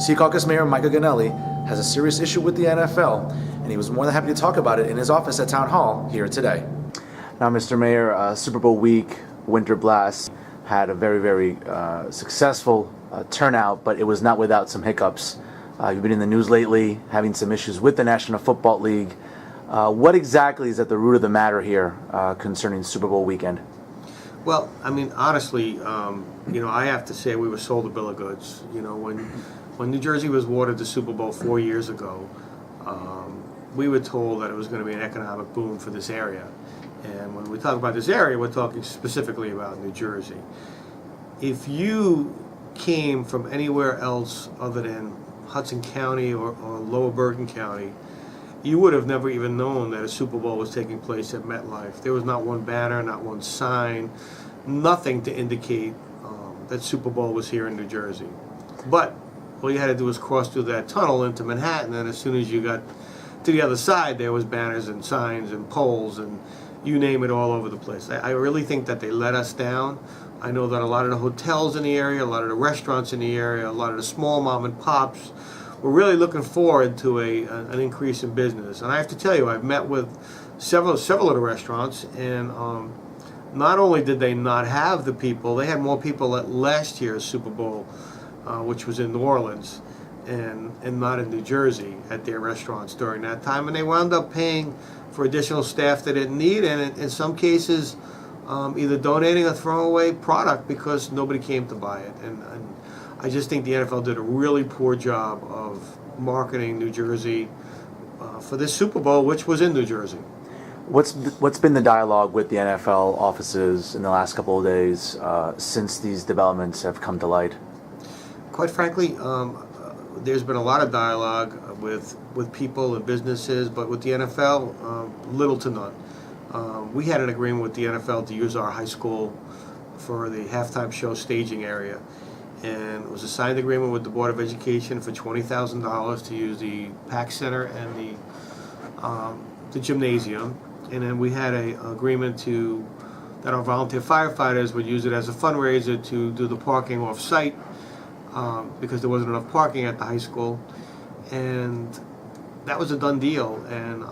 Secaucus Mayor Michael Gonnelli has a serious issue with the NFL, and he was more than happy to talk about it in his office at Town Hall here today. Now, Mr. Mayor, Super Bowl week, Winter Blast, had a very successful turnout, but it was not without some hiccups. You've been in the news lately, having some issues with the National Football League. What exactly is at the root of the matter here concerning Super Bowl weekend? Well, I mean, honestly, I have to say we were sold a bill of goods. When New Jersey was awarded the Super Bowl 4 years ago, we were told that it was going to be an economic boom for this area. And when we talk about this area, we're talking specifically about New Jersey. If you came from anywhere else other than Hudson County or Lower Bergen County, you would have never even known that a Super Bowl was taking place at MetLife. There was not one banner, not one sign, nothing to indicate that Super Bowl was here in New Jersey. But all you had to do was cross through that tunnel into Manhattan, and as soon as you got to the other side, there was banners and signs and poles and you name it all over the place. I really think that they let us down. I know that a lot of the hotels in the area, a lot of the restaurants in the area, a lot of the small mom and pops were really looking forward to an increase in business. And I have to tell you, I've met with several of the restaurants, and not only did they not have the people, they had more people at last year's Super Bowl, which was in New Orleans, and not in New Jersey at their restaurants during that time. And they wound up paying for additional staff they didn't need, and in some cases, either donating or throwing away product because nobody came to buy it. And I just think the NFL did a really poor job of marketing New Jersey for this Super Bowl, which was in New Jersey. What's been the dialogue with the NFL offices in the last couple of days since these developments have come to light? Quite frankly, there's been a lot of dialogue with people and businesses, but with the NFL, little to none. We had an agreement with the NFL to use our high school for the halftime show staging area, and it was a signed agreement with the Board of Education for $20,000 to use the PAC Center and the gymnasium, and then we had an agreement that our volunteer firefighters would use it as a fundraiser to do the parking off-site because there wasn't enough parking at the high school, and that was a done deal. And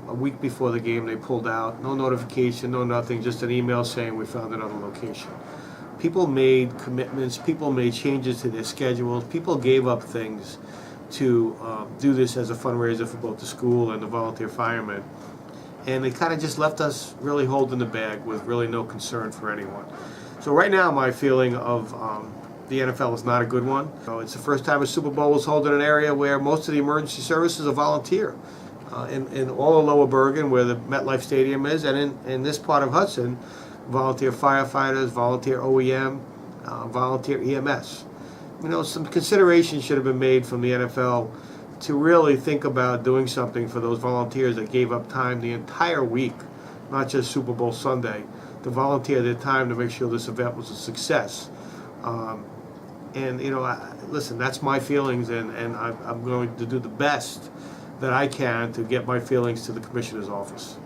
a week before the game they pulled out. No notification, no nothing, just an email saying we found another location. People made commitments, people made changes to their schedules, people gave up things to do this as a fundraiser for both the school and the volunteer firemen. And they kind of just left us really holding the bag with really no concern for anyone. So right now my feeling of the NFL is not a good one. It's the first time a Super Bowl was held in an area where most of the emergency services are volunteer. In all of Lower Bergen, where the MetLife Stadium is, and in this part of Hudson, volunteer firefighters, volunteer OEM, volunteer EMS. Some consideration should have been made from the NFL to really think about doing something for those volunteers that gave up time the entire week, not just Super Bowl Sunday, to volunteer their time to make sure this event was a success. Listen, that's my feelings, and I'm going to do the best that I can to get my feelings to the Commissioner's office.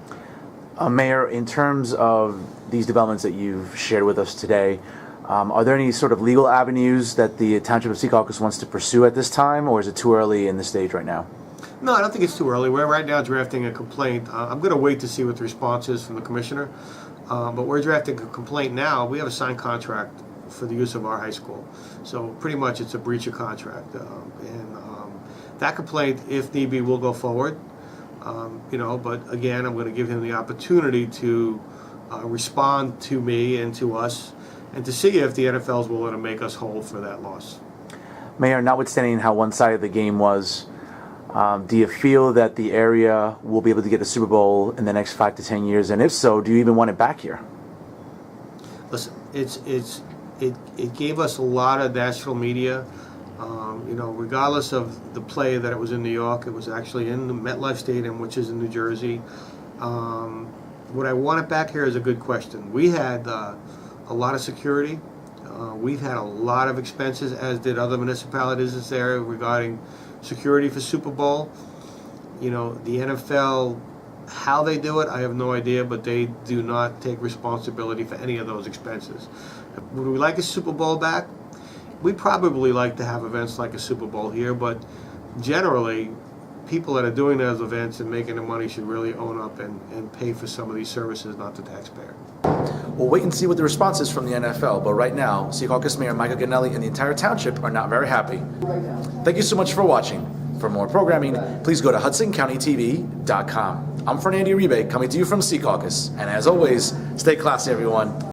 Mayor, in terms of these developments that you've shared with us today, are there any sort of legal avenues that the Township of Secaucus wants to pursue at this time, or is it too early in the stage right now? No, I don't think it's too early. We're right now drafting a complaint. I'm going to wait to see what the response is from the Commissioner, but we're drafting a complaint now. We have a signed contract for the use of our high school, so pretty much it's a breach of contract. That complaint, if need be, will go forward. But again, I'm going to give him the opportunity to respond to me and to us, and to see if the NFL is willing to make us whole for that loss. Mayor, notwithstanding how one-sided the game was, do you feel that the area will be able to get a Super Bowl in the next 5 to 10 years? And if so, do you even want it back here? Listen, it gave us a lot of national media. Regardless of the play that it was in New York, it was actually in the MetLife Stadium, which is in New Jersey. Would I want it back here is a good question. We had a lot of security. We've had a lot of expenses, as did other municipalities in this area, regarding security for Super Bowl. The NFL, how they do it, I have no idea, but they do not take responsibility for any of those expenses. Would we like a Super Bowl back? We'd probably like to have events like a Super Bowl here, but generally, people that are doing those events and making the money should really own up and pay for some of these services, not the taxpayer. We'll wait and see what the response is from the NFL, but right now, Secaucus Mayor Michael Gonnelli and the entire township are not very happy. Thank you so much for watching. For more programming, please go to HudsonCountyTV.com. I'm Fernando Uribe, coming to you from Secaucus, and as always, stay classy, everyone.